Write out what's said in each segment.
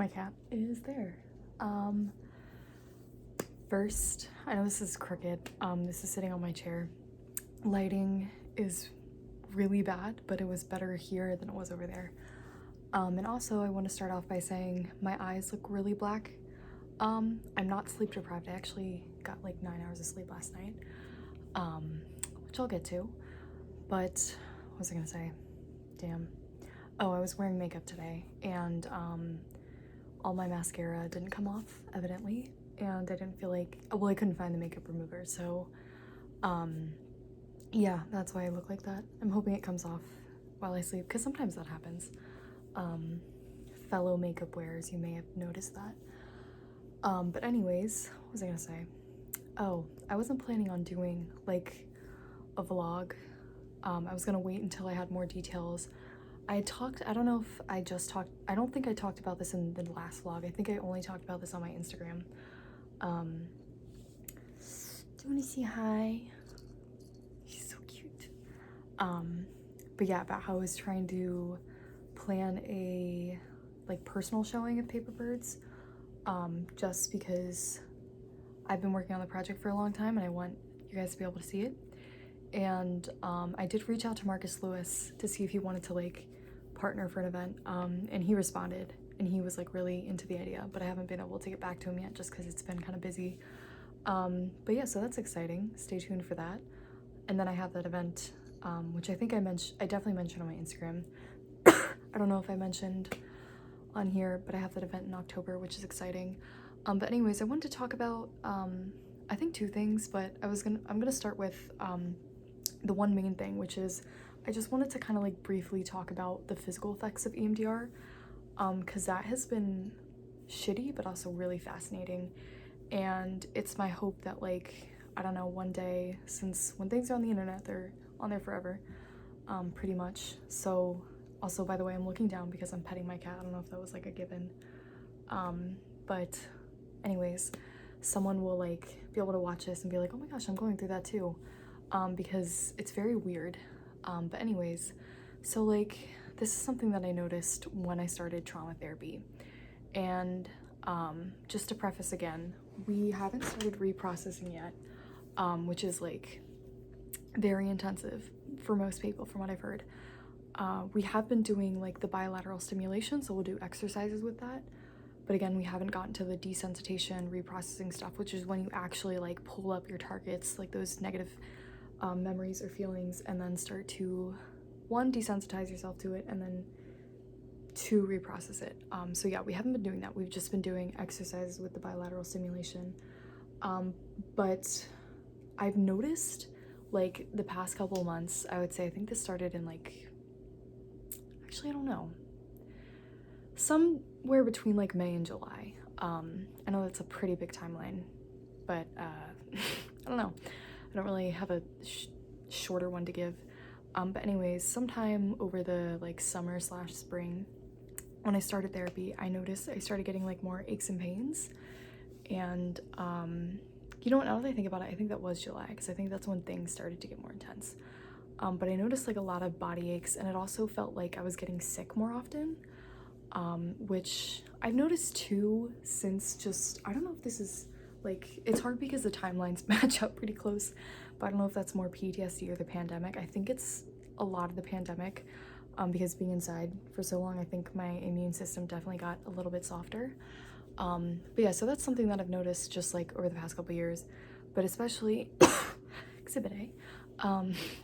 My cat is there. First, I know this is crooked. This is sitting on my chair. Lighting is really bad, but it was better here than it was over there. And also I want to start off by saying my eyes look really black. I'm not sleep deprived. I actually got like 9 hours of sleep last night, which I'll get to. But what was I gonna say? Damn. Oh, I was wearing makeup today, and all my mascara didn't come off, evidently, and I didn't feel like, well, I couldn't find the makeup remover, so yeah, that's why I look like that. I'm hoping it comes off while I sleep, because sometimes that happens. Fellow makeup wearers, you may have noticed that. But anyways, what was I gonna say? Oh, I wasn't planning on doing like a vlog. I was gonna wait until I had more details. I don't know if I just talked, I don't think I talked about this in the last vlog. I think I only talked about this on my Instagram. Do you wanna say hi? She's so cute. But yeah, about how I was trying to plan a like personal showing of Paper Birds, just because I've been working on the project for a long time and I want you guys to be able to see it. And I did reach out to Marcus Lewis to see if he wanted to like partner for an event, and he responded, and he was like really into the idea, but I haven't been able to get back to him yet just because it's been kind of busy. But yeah, so that's exciting. Stay tuned for that. And then I have that event, which I think I definitely mentioned on my Instagram. I don't know if I mentioned on here, but I have that event in October, which is exciting. But anyways, I wanted to talk about I think two things, but I'm gonna start with the one main thing, which is I just wanted to kind of like briefly talk about the physical effects of EMDR, because that has been shitty but also really fascinating, and it's my hope that, like, I don't know, one day, since when things are on the internet, they're on there forever, pretty much. So also, by the way, I'm looking down because I'm petting my cat. I don't know if that was like a given, but anyways, someone will like be able to watch this and be like, oh my gosh, I'm going through that too, because it's very weird. But anyways, so like this is something that I noticed when I started trauma therapy, and just to preface again, we haven't started reprocessing yet, which is like very intensive for most people from what I've heard. We have been doing like the bilateral stimulation, so we'll do exercises with that. But again, we haven't gotten to the desensitization, reprocessing stuff, which is when you actually like pull up your targets, like those negative memories or feelings, and then start to, one, desensitize yourself to it, and then two, reprocess it. So yeah, we haven't been doing that. We've just been doing exercises with the bilateral stimulation. But I've noticed like the past couple of months, I would say, I think this started in like, actually, I don't know, somewhere between like May and July. I know that's a pretty big timeline, but I don't know. I don't really have a shorter one to give. But anyways, sometime over the like summer / spring, when I started therapy, I noticed I started getting like more aches and pains. And you know what, now that I think about it, I think that was July, because I think that's when things started to get more intense. But I noticed like a lot of body aches, and it also felt like I was getting sick more often, which I've noticed too since, just, I don't know if this is like, it's hard because the timelines match up pretty close, but I don't know if that's more PTSD or the pandemic. I think it's a lot of the pandemic, because being inside for so long, I think my immune system definitely got a little bit softer. But yeah, so that's something that I've noticed just like over the past couple years, but especially exhibit A,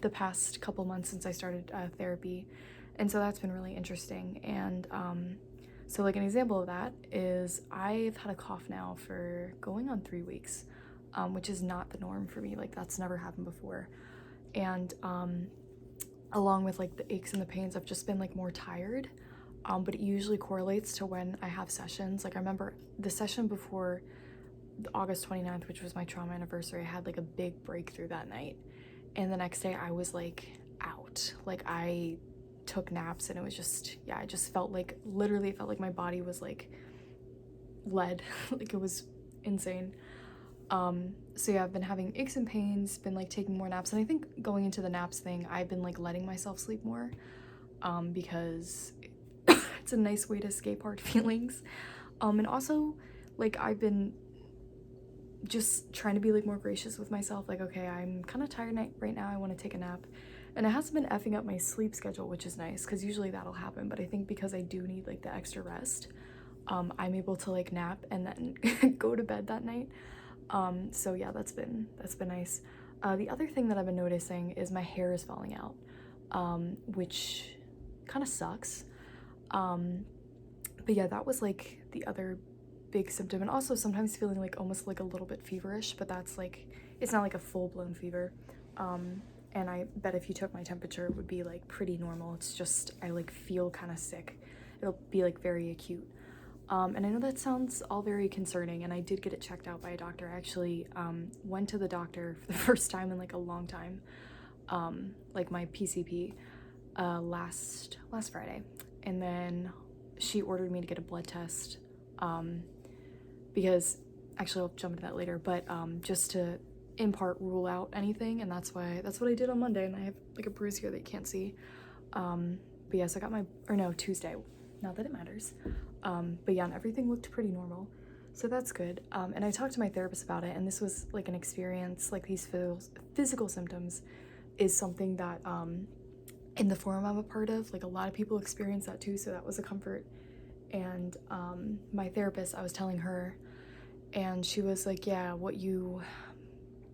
the past couple months since I started therapy. And so that's been really interesting. And so like an example of that is I've had a cough now for going on 3 weeks, which is not the norm for me. Like that's never happened before. And along with like the aches and the pains, I've just been like more tired. But it usually correlates to when I have sessions. Like I remember the session before August 29th, which was my trauma anniversary, I had like a big breakthrough that night. And the next day I was like out. Like I took naps, and it was just, yeah, I just felt like, literally it felt like my body was like lead. Like it was insane. So yeah, I've been having aches and pains, been like taking more naps, and I think going into the naps thing, I've been like letting myself sleep more, because it's a nice way to escape hard feelings. And also, like, I've been just trying to be like more gracious with myself. Like, okay, I'm kind of tired right now. I want to take a nap. And it hasn't been effing up my sleep schedule, which is nice because usually that'll happen. But I think because I do need like the extra rest, I'm able to like nap and then go to bed that night. So yeah, that's been nice. The other thing that I've been noticing is my hair is falling out, which kind of sucks. But yeah, that was like the other big symptom, and also sometimes feeling like almost like a little bit feverish, but that's like, it's not like a full-blown fever. And I bet if you took my temperature, it would be like pretty normal. It's just I like feel kind of sick. It'll be like very acute. And I know that sounds all very concerning, and I did get it checked out by a doctor. I actually went to the doctor for the first time in like a long time, like my PCP, last Friday, and then she ordered me to get a blood test, because actually I'll jump into that later, but just to in part rule out anything, and that's what I did on Monday, and I have like a bruise here that you can't see. But yes, I got Tuesday, not that it matters. But yeah, and everything looked pretty normal, so that's good. And I talked to my therapist about it, and this was like an experience, like these physical symptoms is something that in the forum I'm a part of, like a lot of people experience that too, so that was a comfort. And my therapist, I was telling her, and she was like, yeah, what you're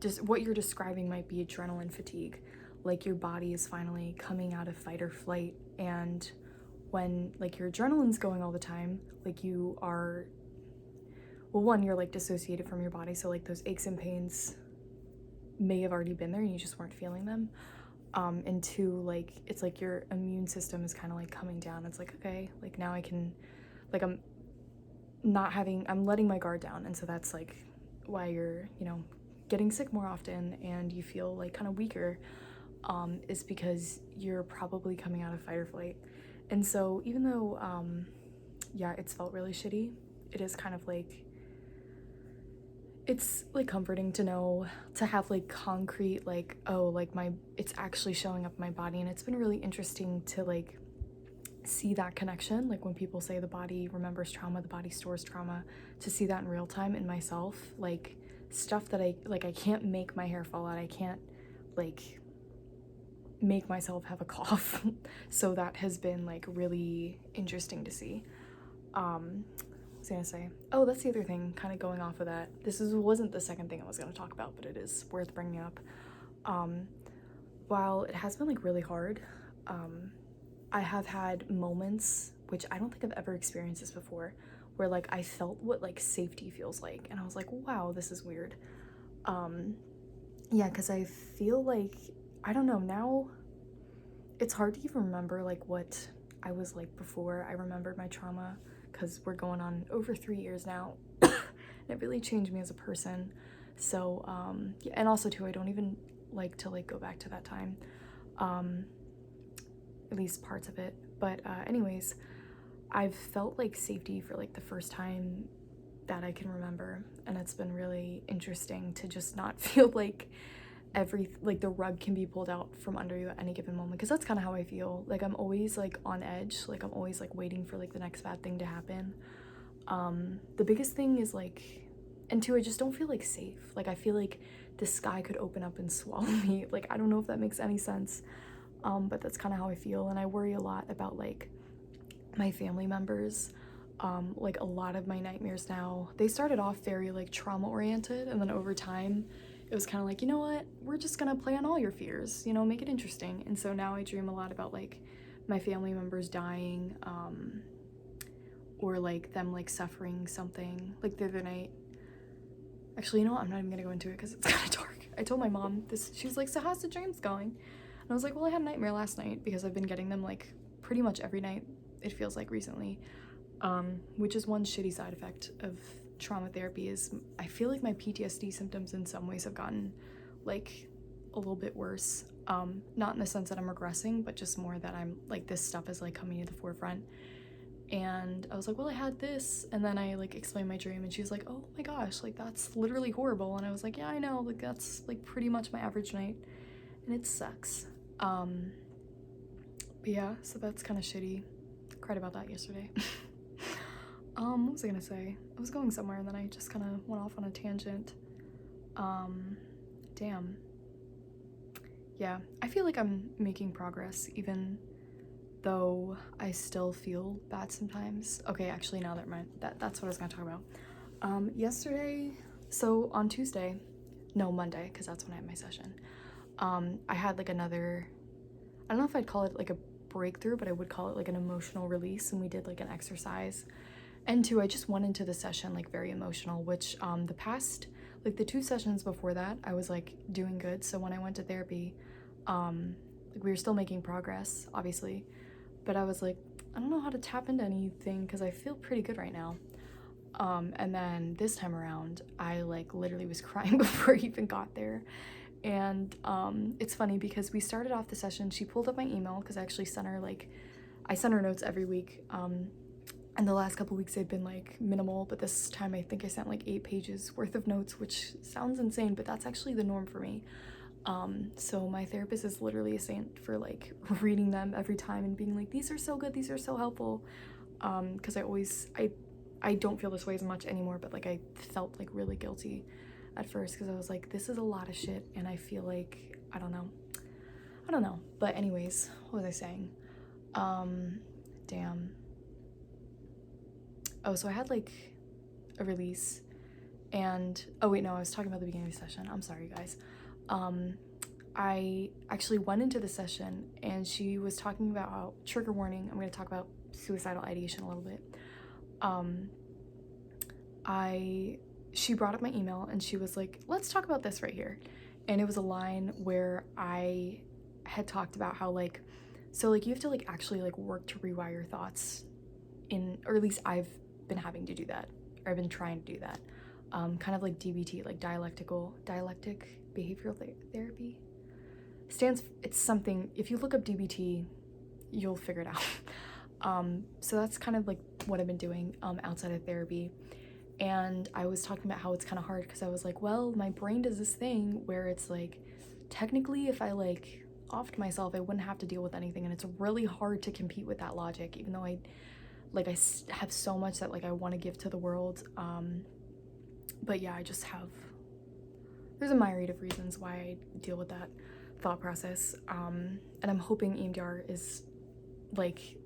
describing might be adrenaline fatigue, like your body is finally coming out of fight or flight, and when like your adrenaline's going all the time, like you are, well, one, you're like dissociated from your body, so like those aches and pains may have already been there and you just weren't feeling them. And two, like it's like your immune system is kind of like coming down. It's like, okay, like now I can, like I'm letting my guard down, and so that's like why you're, you know, getting sick more often and you feel like kind of weaker, is because you're probably coming out of fight or flight. And so even though yeah, it's felt really shitty, it is kind of like, it's like comforting to know, to have like concrete, like, oh, like it's actually showing up in my body. And it's been really interesting to like see that connection, like when people say the body remembers trauma, the body stores trauma, to see that in real time in myself, like stuff that I can't make my hair fall out, I can't like make myself have a cough. So that has been like really interesting to see. I was gonna say, oh, that's the other thing, kind of going off of that, wasn't the second thing I was gonna talk about, but it is worth bringing up. While it has been like really hard, I have had moments, which I don't think I've ever experienced this before, where like I felt what like safety feels like, and I was like, wow, this is weird. Yeah, because I feel like, I don't know, now it's hard to even remember like what I was like before I remembered my trauma, because we're going on over 3 years now. And it really changed me as a person. So yeah, and also too, I don't even like to like go back to that time, at least parts of it. But anyways, I've felt like safety for like the first time that I can remember, and it's been really interesting to just not feel like the rug can be pulled out from under you at any given moment, because that's kind of how I feel. Like I'm always like on edge, like I'm always like waiting for like the next bad thing to happen. The biggest thing is like, and two, I just don't feel like safe. Like I feel like the sky could open up and swallow me. Like I don't know if that makes any sense, but that's kind of how I feel. And I worry a lot about like my family members. Like a lot of my nightmares now, they started off very like trauma oriented, and then over time it was kind of like, you know what, we're just gonna play on all your fears, you know, make it interesting. And so now I dream a lot about like my family members dying, or like them like suffering something. Like the other night, actually, you know what, I'm not even gonna go into it because it's kind of dark. I told my mom this, she was like, so how's the dreams going? And I was like, well, I had a nightmare last night, because I've been getting them like pretty much every night, it feels like recently, which is one shitty side effect of trauma therapy, is I feel like my PTSD symptoms in some ways have gotten like a little bit worse, not in the sense that I'm regressing, but just more that I'm like, this stuff is like coming to the forefront. And I was like, well, I had this, and then I like explained my dream, and she was like, oh my gosh, like that's literally horrible. And I was like, yeah, I know, like that's like pretty much my average night, and it sucks. But yeah, so that's kind of shitty. Cried about that yesterday. What was I gonna say? I was going somewhere and then I just kind of went off on a tangent. Damn. Yeah, I feel like I'm making progress even though I still feel bad sometimes. Okay, actually now that's what I was gonna talk about. Yesterday, so on Tuesday, no, Monday, because that's when I had my session. I had like another, I don't know if I'd call it like a breakthrough, but I would call it like an emotional release, and we did like an exercise. And two, I just went into the session like very emotional, which the past, like the 2 sessions before that, I was like doing good. So when I went to therapy, like we were still making progress, obviously, but I was like, I don't know how to tap into anything because I feel pretty good right now. And then this time around, I like literally was crying before I even got there. And it's funny because we started off the session, she pulled up my email because I actually sent her like, I send her notes every week. And the last couple weeks they've been like minimal, but this time I think I sent like 8 pages worth of notes, which sounds insane, but that's actually the norm for me. So my therapist is literally a saint for like reading them every time and being like, these are so good, these are so helpful. Because I don't feel this way as much anymore, but like I felt like really guilty at first because I was like, this is a lot of shit, and I feel like I don't know. But anyways, what was I saying? Damn. Oh, so I had like a release, and oh wait, no, I was talking about the beginning of the session. I'm sorry, guys. I actually went into the session and she was talking about how, trigger warning, I'm going to talk about suicidal ideation a little bit. She brought up my email and she was like, let's talk about this right here. And it was a line where I had talked about how like, so like you have to like actually like work to rewire your thoughts or at least I've been having to do that, or I've been trying to do that. Kind of like DBT, like dialectic behavioral therapy. It's something, if you look up DBT, you'll figure it out. So that's kind of like what I've been doing outside of therapy. And I was talking about how it's kind of hard because I was like, well, my brain does this thing where it's like, technically if I like offed myself, I wouldn't have to deal with anything, and it's really hard to compete with that logic, even though I have so much that like I want to give to the world. But yeah, there's a myriad of reasons why I deal with that thought process. And I'm hoping EMDR is like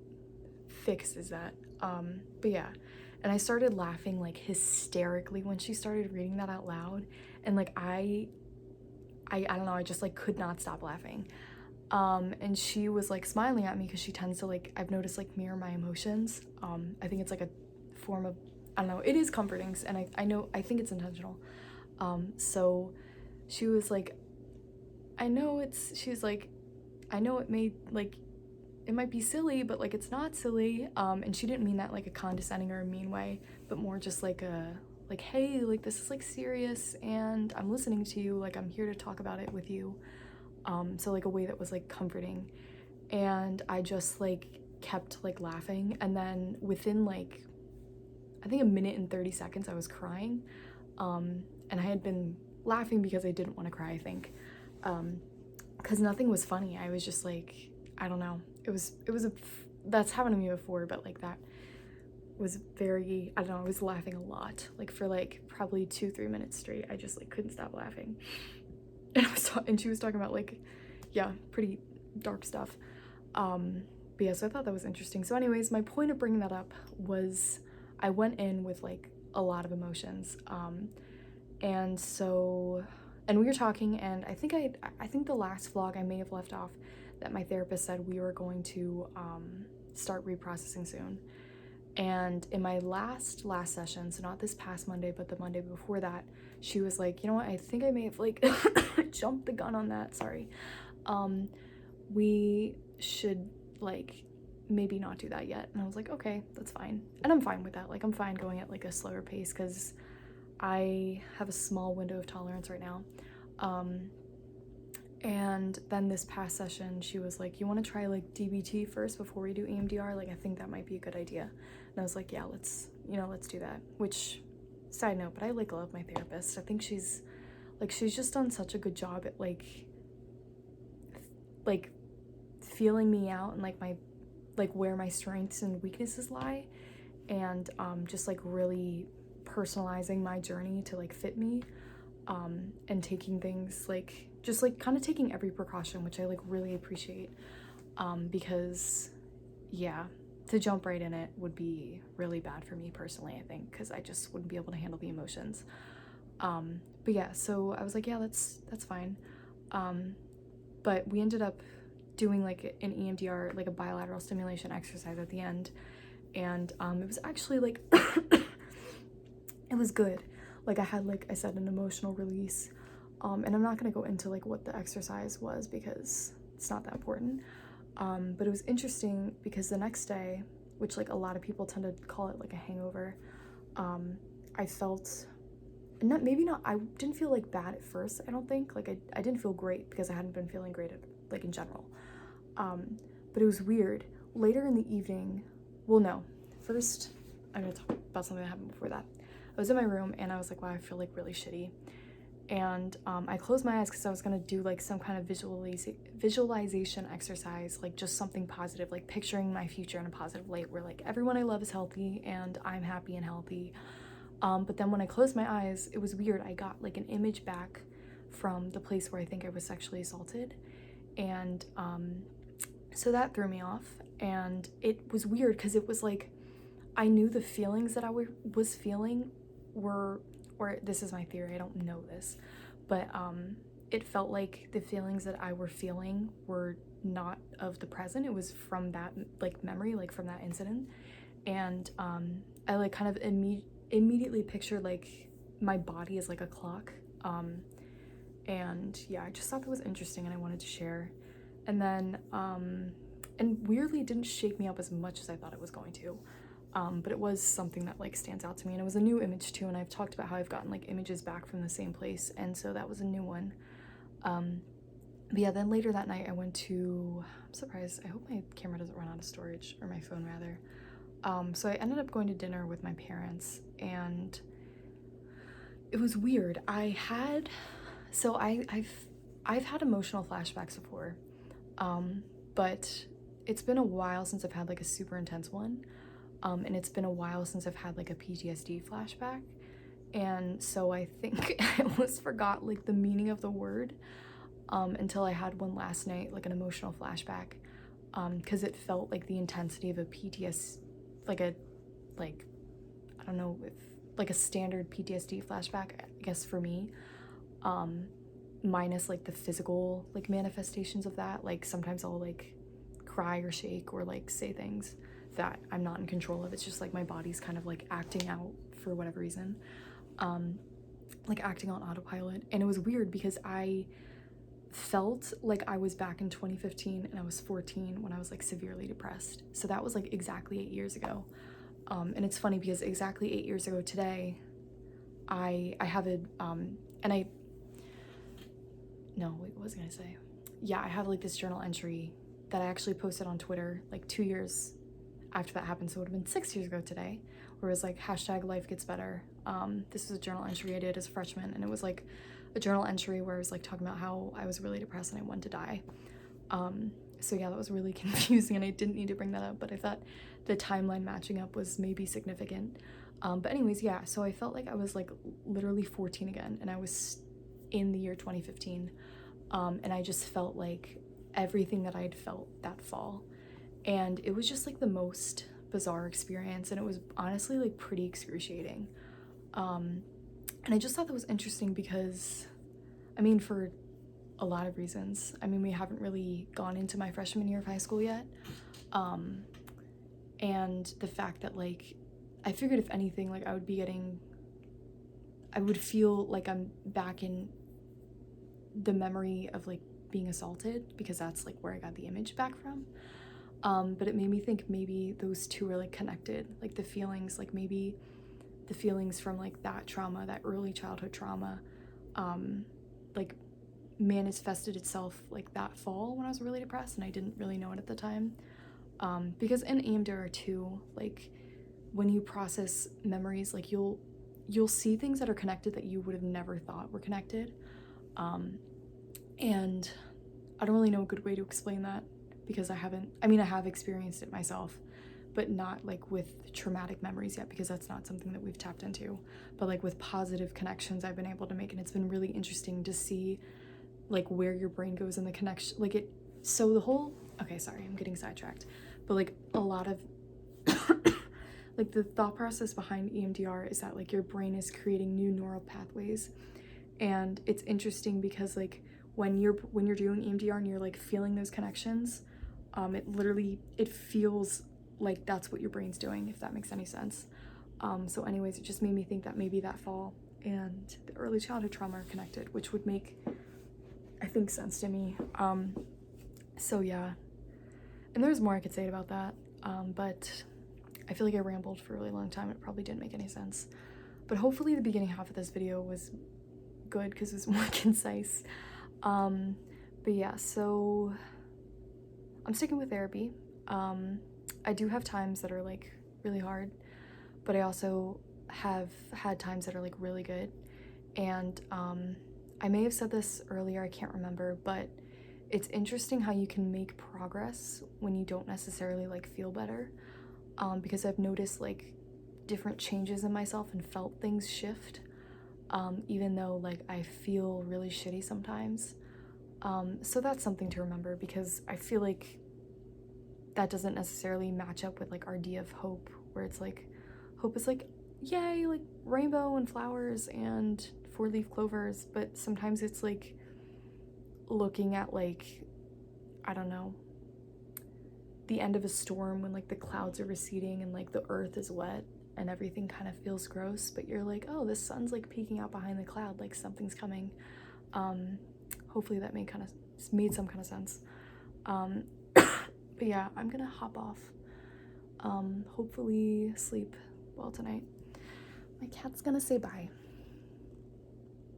fixes that. But yeah, and I started laughing like hysterically when she started reading that out loud, and like I don't know, I just like could not stop laughing. And she was like smiling at me because she tends to like, I've noticed, like mirror my emotions. I think it's like a form of, I don't know, it is comforting, and I think it's intentional. So she was like, she's like, I know it might be silly, but like it's not silly. And she didn't mean that like a condescending or a mean way, but more just like like, hey, like this is like serious and I'm listening to you, like I'm here to talk about it with you. So like a way that was like comforting. And I just like kept like laughing, and then within like I think a minute and 30 seconds I was crying. And I had been laughing because I didn't want to cry, I think. Because nothing was funny. I was just like, I don't know. That's happened to me before, but like that was very, I don't know, I was laughing a lot. Like for like probably 2-3 minutes straight. I just like couldn't stop laughing. And she was talking about like, yeah, pretty dark stuff. But yeah, so I thought that was interesting. So anyways, my point of bringing that up was I went in with like a lot of emotions. And we were talking, and I think the last vlog I may have left off that my therapist said we were going to start reprocessing soon. And in my last session, so not this past Monday, but the Monday before that, she was like, you know what, I think I may have like jumped the gun on that, sorry. We should like maybe not do that yet. And I was like, okay, that's fine. And I'm fine with that. Like I'm fine going at like a slower pace because I have a small window of tolerance right now. And then this past session, she was like, you want to try like DBT first before we do EMDR? Like, I think that might be a good idea. And I was like, yeah, let's do that. Which, side note, but I like love my therapist. I think she's just done such a good job at like feeling me out and like where my strengths and weaknesses lie. and just like really personalizing my journey to like fit me, and taking things like just like kind of taking every precaution, which I like really appreciate, because yeah, to jump right in it would be really bad for me personally, I think, because I just wouldn't be able to handle the emotions. But yeah, so I was like, yeah, that's fine. But we ended up doing like an EMDR, like a bilateral stimulation exercise at the end, and it was actually like it was good. Like I had, like I said, an emotional release, and I'm not gonna go into like what the exercise was because it's not that important. But it was interesting because the next day, which like a lot of people tend to call it like a hangover, I felt I didn't feel like bad at first, I don't think. Like I didn't feel great because I hadn't been feeling great like in general. But it was weird. Later in the evening, well, no, first I'm gonna talk about something that happened before that. I was in my room and I was like, wow, I feel like really shitty. And I closed my eyes because I was gonna do like some kind of visualization exercise, like just something positive, like picturing my future in a positive light where like everyone I love is healthy and I'm happy and healthy. But then when I closed my eyes, it was weird. I got like an image back from the place where I think I was sexually assaulted. And so that threw me off. And it was weird because it was like, I knew the feelings that I was feeling were, or this is my theory, I don't know this, but it felt like the feelings that I were feeling were not of the present. It was from that like memory, like from that incident. And I like kind of immediately pictured like my body as like a clock. And yeah, I just thought that was interesting and I wanted to share. And then and weirdly it didn't shake me up as much as I thought it was going to. But it was something that like stands out to me, and it was a new image too, and I've talked about how I've gotten like images back from the same place, and so that was a new one. But yeah, then later that night I went to, I'm surprised, I hope my camera doesn't run out of storage, or my phone rather. So I ended up going to dinner with my parents, and it was weird. I've had emotional flashbacks before, but it's been a while since I've had like a super intense one. And it's been a while since I've had like a PTSD flashback, and so I think I almost forgot like the meaning of the word until I had one last night, like an emotional flashback, because it felt like the intensity of a PTSD, like I don't know if like a standard PTSD flashback, I guess for me, minus like the physical like manifestations of that. Like sometimes I'll like cry or shake or like say things that I'm not in control of. It's just like my body's kind of like acting out for whatever reason, like acting on autopilot. And it was weird because I felt like I was back in 2015 and I was 14 when I was like severely depressed. So that was like exactly 8 years ago. And it's funny because exactly 8 years ago today, I have a what was I gonna say? Yeah, I have like this journal entry that I actually posted on Twitter like 2 years after that happened, so it would have been 6 years ago today, where it was like #LifeGetsBetter. This was a journal entry I did as a freshman, and it was like a journal entry where I was like talking about how I was really depressed and I wanted to die. So yeah, that was really confusing and I didn't need to bring that up, but I thought the timeline matching up was maybe significant. But anyways, yeah, so I felt like I was like literally 14 again, and I was in the year 2015, and I just felt like everything that I'd felt that fall. And it was just like the most bizarre experience, and it was honestly like pretty excruciating. And I just thought that was interesting because, I mean, for a lot of reasons. I mean, we haven't really gone into my freshman year of high school yet. And the fact that like, I figured if anything, like I would feel like I'm back in the memory of like being assaulted, because that's like where I got the image back from. But it made me think maybe those two are like connected, like the feelings, like maybe the feelings from like that trauma, that early childhood trauma, like manifested itself like that fall when I was really depressed, and I didn't really know it at the time. Because in EMDR too, like when you process memories, like you'll see things that are connected that you would have never thought were connected. And I don't really know a good way to explain that, because I have experienced it myself, but not like with traumatic memories yet, because that's not something that we've tapped into, but like with positive connections I've been able to make. And it's been really interesting to see like where your brain goes in the connection, like it, so the whole, okay, sorry, I'm getting sidetracked, but like a lot of like the thought process behind EMDR is that like your brain is creating new neural pathways. And it's interesting because like when you're doing EMDR and you're like feeling those connections, it feels like that's what your brain's doing, if that makes any sense. So anyways, it just made me think that maybe that fall and the early childhood trauma are connected, which would make, I think, sense to me. So yeah, and there's more I could say about that, but I feel like I rambled for a really long time. It probably didn't make any sense, but hopefully the beginning half of this video was good because it was more concise. But yeah, so I'm sticking with therapy. I do have times that are like really hard, but I also have had times that are like really good. And I may have said this earlier, I can't remember, but it's interesting how you can make progress when you don't necessarily like feel better, because I've noticed like different changes in myself and felt things shift, even though like I feel really shitty sometimes. So that's something to remember, because I feel like that doesn't necessarily match up with like our idea of hope, where it's like hope is like, yay, like rainbow and flowers and 4-leaf clovers, but sometimes it's like looking at like, I don't know, the end of a storm when like the clouds are receding and like the earth is wet and everything kind of feels gross, but you're like, oh, the sun's like peeking out behind the cloud, like something's coming. Hopefully that made some kind of sense. But yeah, I'm gonna hop off. Hopefully sleep well tonight. My cat's gonna say bye.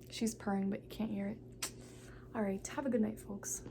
She's purring, but you can't hear it. All right, have a good night, folks.